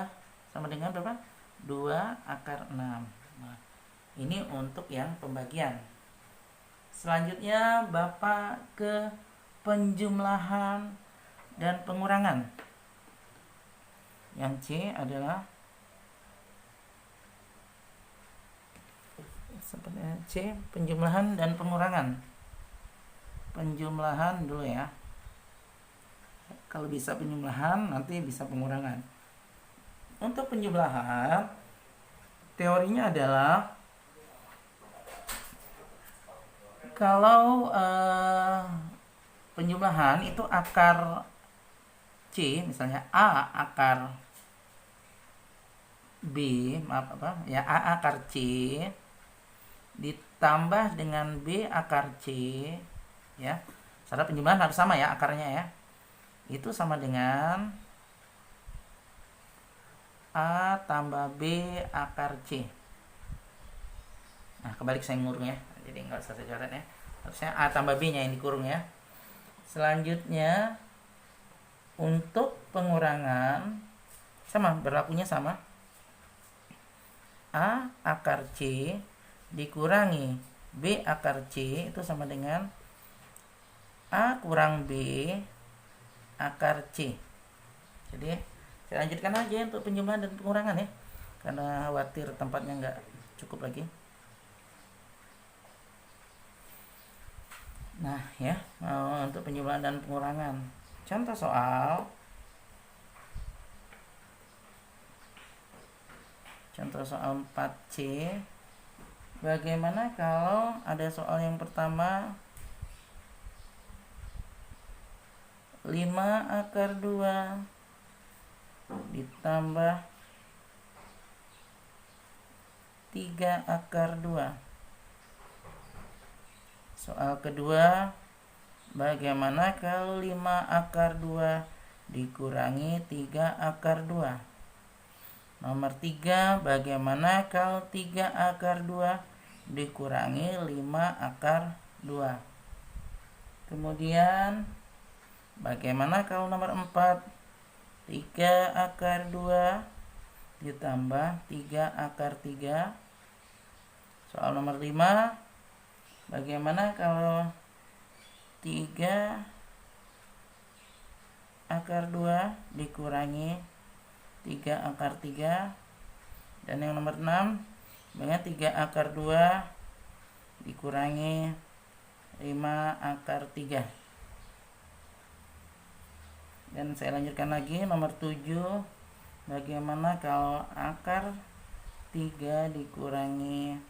sama dengan berapa? 2 akar 6. Nah, ini untuk yang pembagian. Selanjutnya Bapak ke penjumlahan dan pengurangan. Yang C adalah sebenarnya C, penjumlahan dan pengurangan. Penjumlahan dulu ya. Kalau bisa penjumlahan, nanti bisa pengurangan. Untuk penjumlahan, teorinya adalah kalau penjumlahan itu akar C, misalnya A akar B, A akar C ditambah dengan B akar C ya. Syarat penjumlahan harus sama ya akarnya ya. Itu sama dengan A tambah B akar C. Nah, kebalik saya ngurung ya. Jadi nggak usah saya coret ya. Harusnya A tambah B-nya yang dikurung ya. Selanjutnya untuk pengurangan sama, berlakunya sama. A akar C dikurangi B akar C itu sama dengan A kurang B akar C. Jadi saya lanjutkan aja untuk penjumlahan dan pengurangan ya, karena khawatir tempatnya nggak cukup lagi. Nah ya, untuk penjumlahan dan pengurangan. Contoh soal. Contoh soal 4C. Bagaimana kalau ada soal yang pertama 5 akar 2 ditambah 3 akar 2. Soal kedua, bagaimana kalau 5 akar 2 dikurangi 3 akar 2. Nomor 3, bagaimana kalau 3 akar 2 dikurangi 5 akar 2. Kemudian bagaimana kalau nomor 4, 3 akar 2 ditambah 3 akar 3. Soal nomor 5, bagaimana kalau 3 akar 2 dikurangi 3 akar 3. Dan yang nomor 6, dengan 3 akar 2 dikurangi 5 akar 3. Dan saya lanjutkan lagi nomor 7, bagaimana kalau akar 3 dikurangi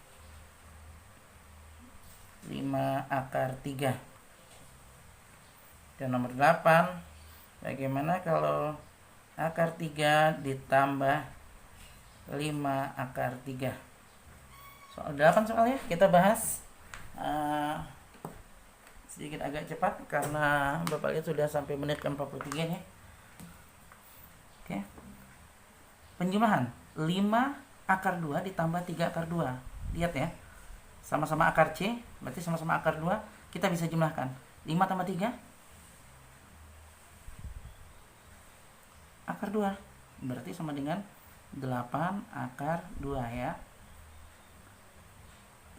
5 akar 3. Dan nomor 8, bagaimana kalau akar 3 ditambah 5 akar 3. Soal 8 soal ya, kita bahas sedikit agak cepat karena Bapak lihat sudah sampai menit ke-43 ya. Oke. Penjumlahan 5 akar 2 ditambah 3 akar 2. Lihat ya. Sama-sama akar C, berarti sama-sama akar 2, kita bisa jumlahkan. 5 tambah 3 akar 2, berarti sama dengan 8 akar 2 ya.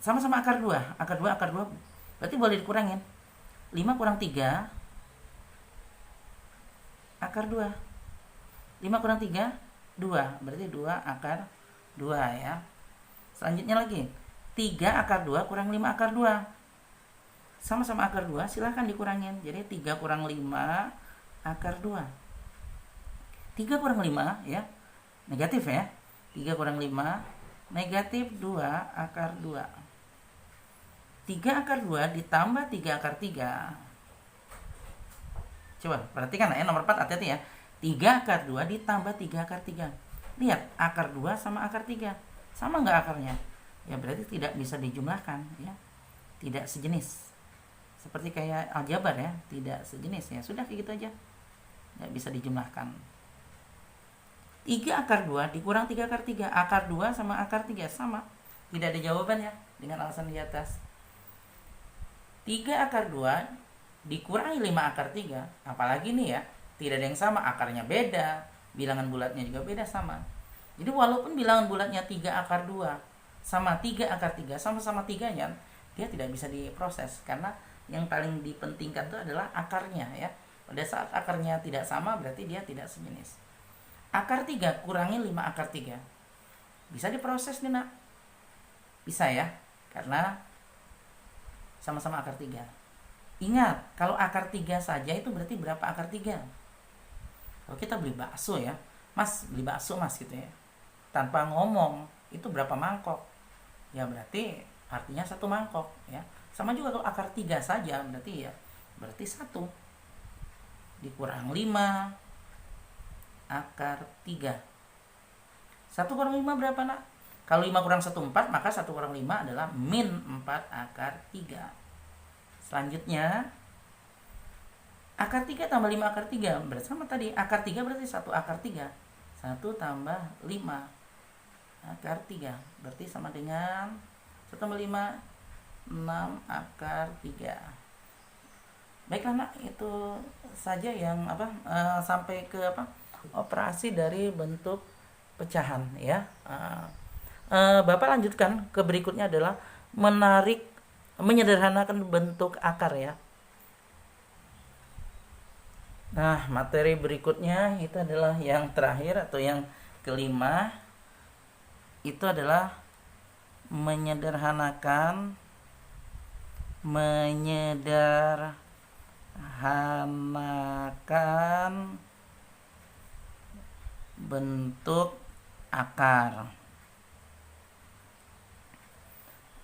Sama-sama akar 2, akar 2, akar 2, berarti boleh dikurangin. 5 kurang 3 akar 2. 5 kurang 3 2, berarti 2 akar 2 ya. Selanjutnya lagi 3 akar 2 kurang 5 akar 2. Sama-sama akar 2, silahkan dikurangin. Jadi 3 kurang 5 akar 2. 3 kurang 5 ya, negatif ya. 3 kurang 5 negatif 2 akar 2. 3 akar 2 ditambah 3 akar 3. Coba perhatikan ya, nomor 4 hati-hati ya. 3 akar 2 ditambah 3 akar 3. Lihat, akar 2 sama akar 3. Sama nggak akarnya? Ya berarti tidak bisa dijumlahkan ya. Tidak sejenis. Seperti kayak aljabar ya, tidak sejenis ya. Sudah kayak gitu aja. nggak bisa dijumlahkan. 3 akar 2 dikurang 3 akar 3. Akar 2 sama akar 3 sama. Tidak ada jawaban ya dengan alasan di atas. 3 akar 2 dikurangi 5 akar 3. Apalagi nih ya, tidak ada yang sama, akarnya beda, bilangan bulatnya juga beda sama. Jadi walaupun bilangan bulatnya 3 akar 2 sama 3 akar 3, sama-sama 3-nya, dia tidak bisa diproses. Karena yang paling dipentingkan itu adalah akarnya ya. Pada saat akarnya tidak sama berarti dia tidak sejenis. Akar 3 kurangi 5 akar 3. Bisa diproses nih nak? Bisa ya, karena sama-sama akar 3. Ingat, kalau akar 3 saja itu berarti berapa akar 3? Kalau kita beli bakso ya, mas beli bakso mas gitu ya, tanpa ngomong itu berapa mangkok? Ya berarti artinya 1 mangkok ya. Sama juga kalau akar 3 saja berarti ya, berarti 1 dikurang 5 akar 3. 1 kurang 5 berapa nak? Kalau 5 kurang 1 4, maka 1 kurang 5 adalah min 4 akar 3. Selanjutnya akar 3 tambah 5 akar 3 berarti sama tadi. Akar 3 berarti 1 akar 3. 1 tambah 5 akar 3 berarti sama dengan 1 tambah 5 6 akar 3. Baiklah nak, itu saja yang sampai ke operasi dari bentuk pecahan ya. Bapak lanjutkan ke berikutnya adalah menyederhanakan bentuk akar ya. Nah, materi berikutnya itu adalah yang terakhir atau yang kelima, itu adalah menyederhanakan bentuk akar.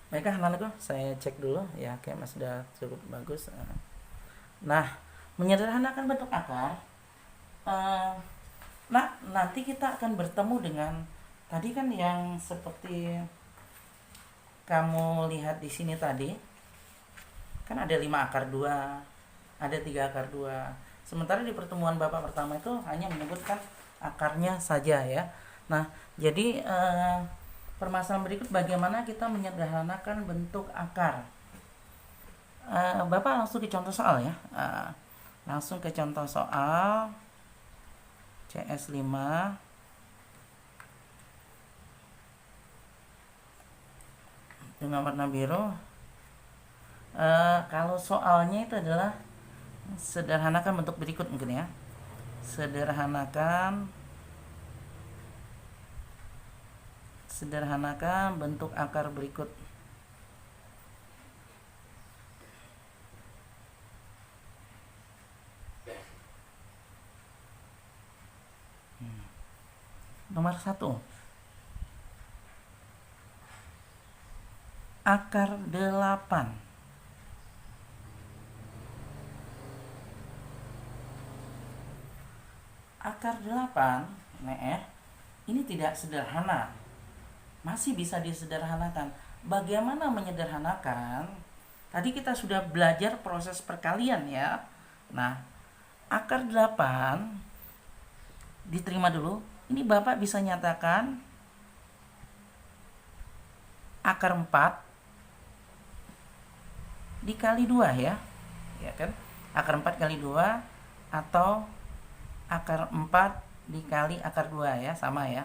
Baiklah anak-anakku, saya cek dulu ya, kayak mas sudah cukup bagus. Nah, menyederhanakan bentuk akar. Nah, nanti kita akan bertemu dengan tadi kan yang seperti kamu lihat di sini tadi. Kan ada 5 akar 2, ada 3 akar 2. Sementara di pertemuan Bapak pertama itu hanya menyebutkan akarnya saja ya. Nah, jadi permasalahan berikut bagaimana kita menyederhanakan bentuk akar. Bapak langsung ke contoh soal ya. Langsung ke contoh soal CS5 dengan warna biru. Kalau soalnya itu adalah sederhanakan bentuk berikut mungkin ya. Sederhanakan bentuk akar berikut. Nomor 1, akar 8. Akar 8 ini tidak sederhana, masih bisa disederhanakan. Bagaimana menyederhanakan? Tadi kita sudah belajar proses perkalian ya. Nah, akar 8 diterima dulu. Ini Bapak bisa nyatakan akar 4 dikali 2 ya. Ya kan? Akar 4 kali 2 atau akar 4 dikali akar 2 ya, sama ya.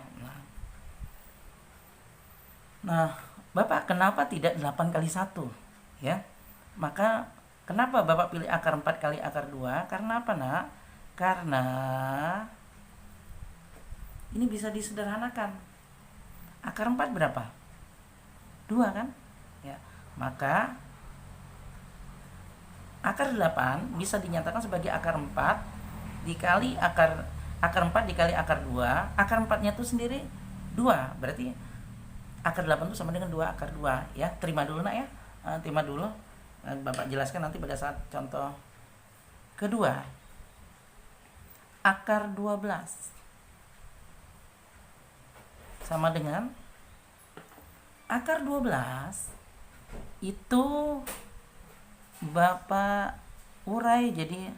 Nah, Bapak kenapa tidak 8 kali 1 ya? Maka kenapa Bapak pilih akar 4 kali akar 2? Karena apa nak? Karena ini bisa disederhanakan. Akar 4 berapa? 2 kan? Ya. Maka akar 8 bisa dinyatakan sebagai akar 4 dikali akar 4 dikali akar 2. Akar 4-nya itu sendiri 2. Berarti akar 8 itu sama dengan 2 akar 2 ya. Terima dulu nak ya. Terima dulu. Bapak jelaskan nanti pada saat contoh kedua. Akar 12 sama dengan akar 12 itu Bapak urai jadi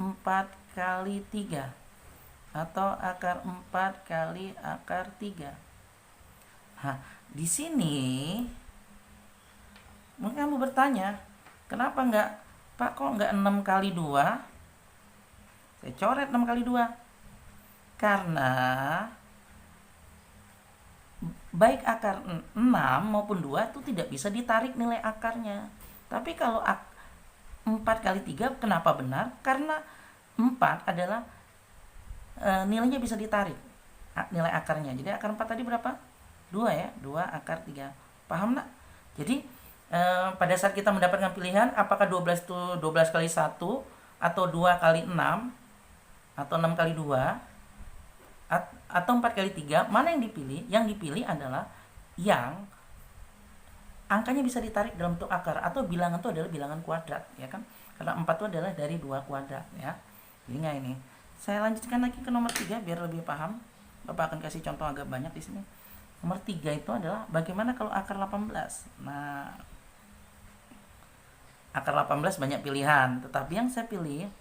4 kali 3 atau akar 4 kali akar 3. Nah, di sini mungkin kamu bertanya, kenapa enggak, Pak, kok enggak 6 kali 2? Saya coret 6 kali 2. Karena baik akar 6 maupun 2 itu tidak bisa ditarik nilai akarnya. Tapi kalau 4 kali 3 kenapa benar? Karena 4 adalah nilainya bisa ditarik nilai akarnya. Jadi akar 4 tadi berapa? 2 ya, 2 akar 3. Paham nak? Jadi pada saat kita mendapatkan pilihan apakah 12 itu 12 kali 1 atau 2 kali 6 atau 6 kali 2 atau 4 kali 3, mana yang dipilih? Yang dipilih adalah yang angkanya bisa ditarik dalam bentuk akar, atau bilangan itu adalah bilangan kuadrat, ya kan? Karena 4 itu adalah dari 2 kuadrat, ya. Jadi nggak ini. Saya lanjutkan lagi ke nomor 3 biar lebih paham. Bapak akan kasih contoh agak banyak di sini. Nomor 3 itu adalah bagaimana kalau akar 18. Nah, akar 18 banyak pilihan, tetapi yang saya pilih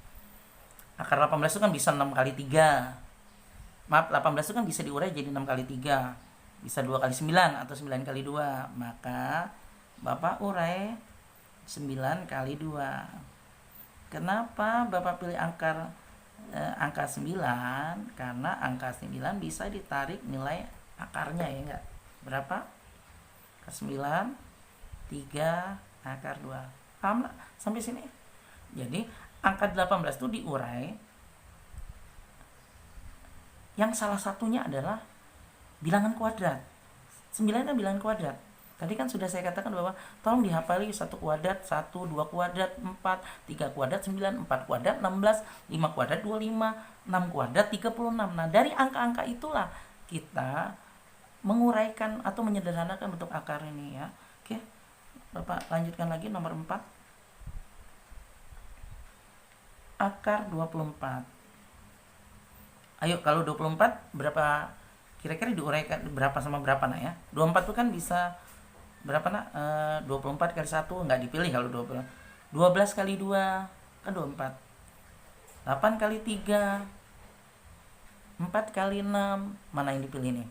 akar 18 itu kan bisa 6 kali 3. Maaf, 18 itu kan bisa diurai jadi 6 kali 3. Bisa 2 kali 9 atau 9 kali 2. Maka Bapak urai 9 kali 2. Kenapa Bapak pilih angka 9? Karena angka 9 bisa ditarik nilai akarnya, ya enggak? Berapa? Akar 9, 3 akar 2. Paham enggak sampai sini? Jadi angka 18 itu diurai yang salah satunya adalah bilangan kuadrat. 9 adalah bilangan kuadrat. Tadi kan sudah saya katakan bahwa tolong dihafali 1 kuadrat, 1, 2 kuadrat, 4, 3 kuadrat, 9, 4 kuadrat, 16, 5 kuadrat, 25, 6 kuadrat, 36. Nah, dari angka-angka itulah kita menguraikan atau menyederhanakan bentuk akar ini, ya. Oke. Bapak lanjutkan lagi nomor 4. Akar 24. Ayo, kalau 24 berapa kira-kira diuraikan berapa sama berapa nak ya? 24 itu kan bisa berapa nak? 24 kali 1 nggak dipilih kalau 20. 12 kali 2 kan 24. 8 kali 3, 4 kali 6, mana yang dipilih nih?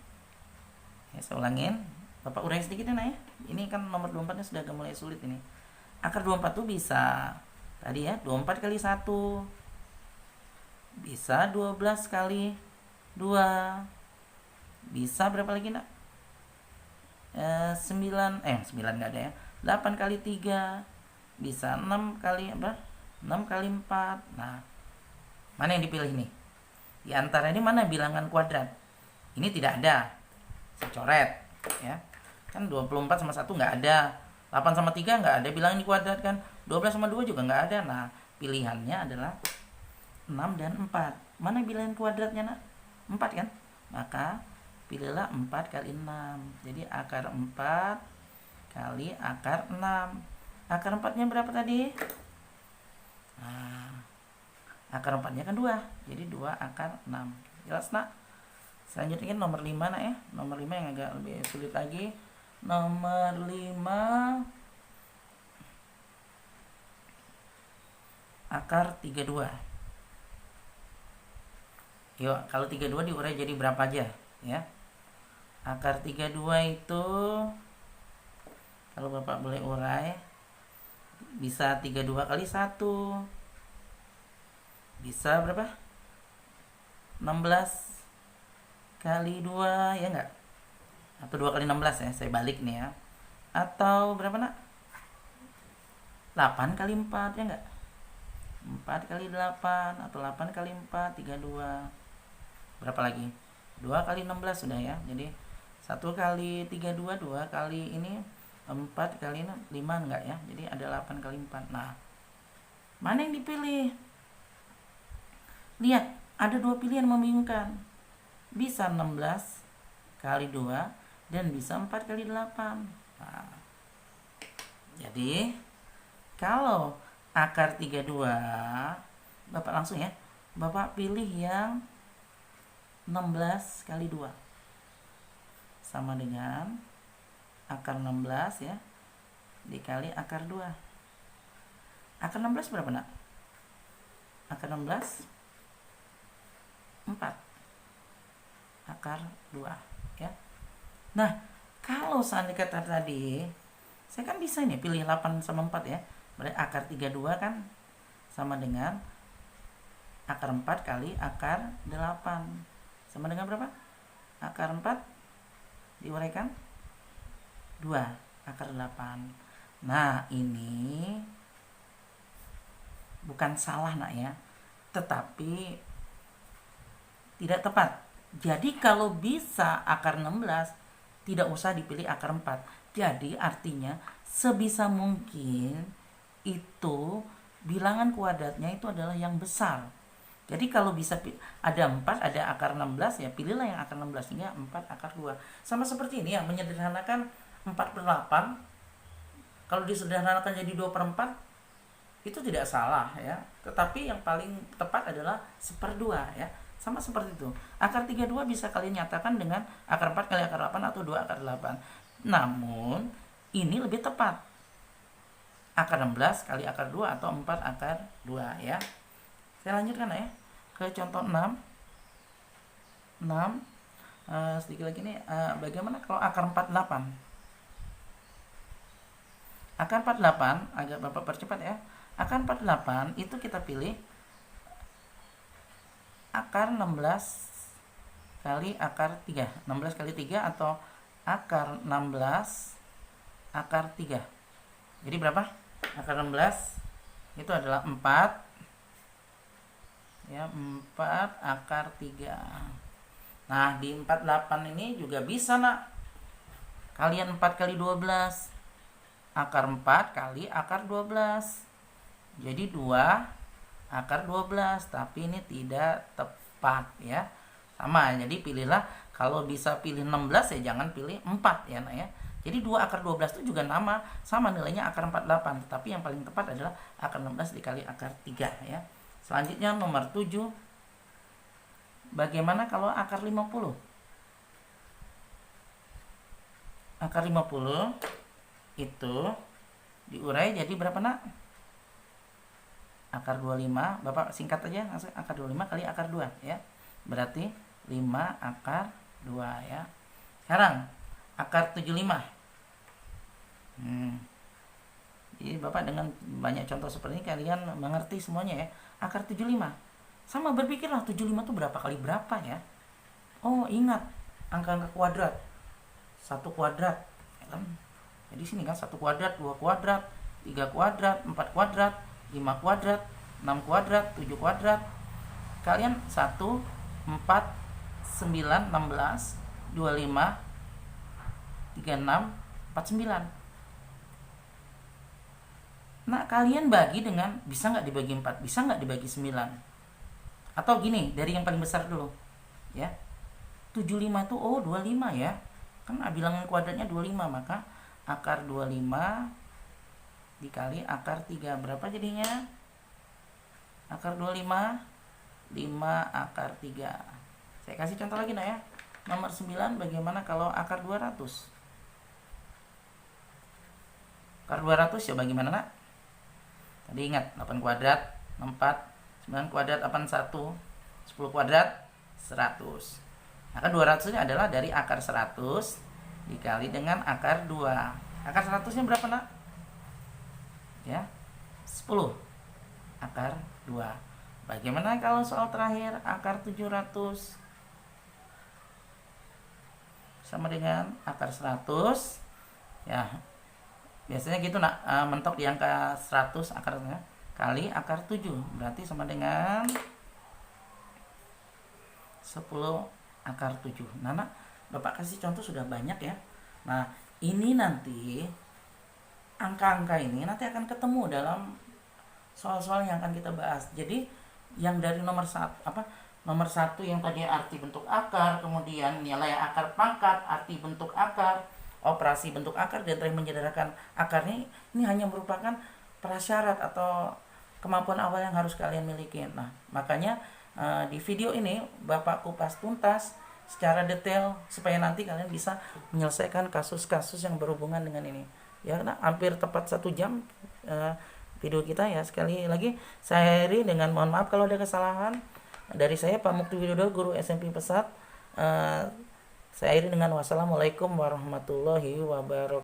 Ya, saya ulangin. Bapak urai sedikit ya nak ya. Ini kan nomor 24 nya sudah agak mulai sulit ini. Akar 24 tuh bisa tadi ya, 24 kali 1. Bisa 12 kali 2. Bisa berapa lagi nak? 9 nggak ada ya. 8 kali 3. Bisa 6 kali apa? 6 kali 4. Nah, mana yang dipilih nih? Di antara ini mana bilangan kuadrat? Ini tidak ada. Saya coret, ya. Kan 24 sama 1 nggak ada. 8 sama 3 nggak ada bilangan di kuadrat kan. 12 sama 2 juga nggak ada. Nah, pilihannya adalah 6 dan 4. Mana bilangan kuadratnya nak? 4 kan? Maka pilihlah 4 kali 6. Jadi akar 4 kali akar 6. Akar 4 nya berapa tadi? Nah, akar 4 nya kan 2. Jadi 2 akar 6. Jelas nak? Selanjutnya nomor 5 nak ya. Nomor 5 yang agak lebih sulit lagi. Nomor 5 akar 32. Yuk, kalau 32 diurai jadi berapa aja, ya? Akar 32 itu kalau Bapak boleh urai bisa 32 kali 1. Bisa berapa? 16 kali 2, ya enggak? Atau 2 kali 16 ya, saya balik nih ya. Atau berapa nak? 8 kali 4, ya enggak? 4 kali 8 atau 8 kali 4, 32. Berapa lagi? 2 kali 16 sudah ya. Jadi 1 kali 32, 2 kali ini 4 kali 5 enggak ya. Jadi ada 8 kali 4. Nah, mana yang dipilih? Lihat, ada 2 pilihan membingungkan. Bisa 16 kali 2 dan bisa 4 kali 8. Nah, jadi kalau akar 32, Bapak langsung ya. Bapak pilih yang 16 kali 2 sama dengan akar 16 ya dikali akar 2. Akar 16 berapa nak? Akar 16 4 akar 2 ya. Nah, kalau seandainya kata tadi, saya kan bisa ini pilih 8 sama 4 ya. Berarti akar 32 kan sama dengan akar 4 kali akar 8. Sama dengan berapa? Akar 4 diuraikan 2 akar 8. Nah, ini bukan salah nak ya, tetapi tidak tepat. Jadi kalau bisa akar 16, tidak usah dipilih akar 4. Jadi artinya sebisa mungkin itu bilangan kuadratnya itu adalah yang besar. Jadi kalau bisa ada 4, ada akar 16 ya pilihlah yang akar 16 sehingga 4 akar 2. Sama seperti ini yang menyederhanakan 4/8. Kalau disederhanakan jadi 2/4 itu tidak salah ya. Tetapi yang paling tepat adalah 1/2 ya. Sama seperti itu. Akar 32 bisa kalian nyatakan dengan akar 4 kali akar 8 atau 2 akar 8. Namun ini lebih tepat. Akar 16 kali akar 2 atau 4 akar 2 ya. Saya lanjutkan ya ke contoh 6. Sedikit lagi nih, bagaimana kalau akar 48? Akar 48 agak Bapak percepat ya. Akar 48 itu kita pilih akar 16 kali akar 3. 16 kali 3 atau akar 16 akar 3. Jadi berapa? Akar 16 itu adalah 4 ya, 4 akar 3. Nah, di 48 ini juga bisa nak kalian 4 kali 12, akar 4 kali akar 12, jadi 2 akar 12, tapi ini tidak tepat ya. Sama, jadi pilihlah, kalau bisa pilih 16 ya jangan pilih 4 ya nak ya. Jadi 2 akar 12 itu juga sama nilainya akar 48, tetapi yang paling tepat adalah akar 16 dikali akar 3 ya. Selanjutnya nomor 7. Bagaimana kalau akar 50? Akar 50 itu diurai jadi berapa nak? Akar 25. Bapak singkat aja langsung, akar 25 kali akar 2 ya. Berarti 5 akar 2 ya. Sekarang akar 75. Jadi Bapak dengan banyak contoh seperti ini kalian mengerti semuanya ya. Akar 75. Sama berpikirlah 75 itu berapa kali berapa ya. Oh, ingat angka-angka kuadrat. 1 kuadrat ya kan? Jadi sini kan 1 kuadrat, 2 kuadrat, 3 kuadrat, 4 kuadrat, 5 kuadrat, 6 kuadrat, 7 kuadrat. Kalian 1, 4, 9, 16, 25, 36, 49. Nah, kalian bagi dengan, bisa nggak dibagi 4, bisa nggak dibagi 9? Atau gini, dari yang paling besar dulu ya. 75 itu 25 ya. Kan bilangan kuadratnya 25, maka akar 25 dikali akar 3 berapa jadinya? Akar 25 5 akar 3. Saya kasih contoh lagi nah ya. Nomor 9, bagaimana kalau akar 200? Akar 200 ya bagaimana nak? Tadi ingat 8 kuadrat 4, 9 kuadrat 81, 10 kuadrat 100. Maka 200 nya adalah dari akar 100 dikali dengan akar 2. Akar 100 nya berapa nak? Ya, 10 akar 2. Bagaimana kalau soal terakhir akar 700 sama dengan akar 100 ya. Biasanya gitu nak, mentok di angka 100 akarnya kali akar 7 berarti sama dengan 10 akar 7. Nah, nak, Bapak kasih contoh sudah banyak ya. Nah, ini nanti angka-angka ini nanti akan ketemu dalam soal-soal yang akan kita bahas. Jadi yang dari nomor 1 yang tadi arti bentuk akar, kemudian nilai akar pangkat, arti bentuk akar, operasi bentuk akar, dan terakhir menyederhanakan akar ini hanya merupakan prasyarat atau kemampuan awal yang harus kalian miliki. Nah, makanya di video ini Bapak kupas tuntas secara detail supaya nanti kalian bisa menyelesaikan kasus-kasus yang berhubungan dengan ini. Ya, nah, hampir tepat 1 jam video kita ya. Sekali lagi saya Heri dengan mohon maaf kalau ada kesalahan. Dari saya Pak Mukti Widodo, guru SMP Pesat. Eh, saya akhiri dengan wassalamualaikum warahmatullahi wabarakatuh.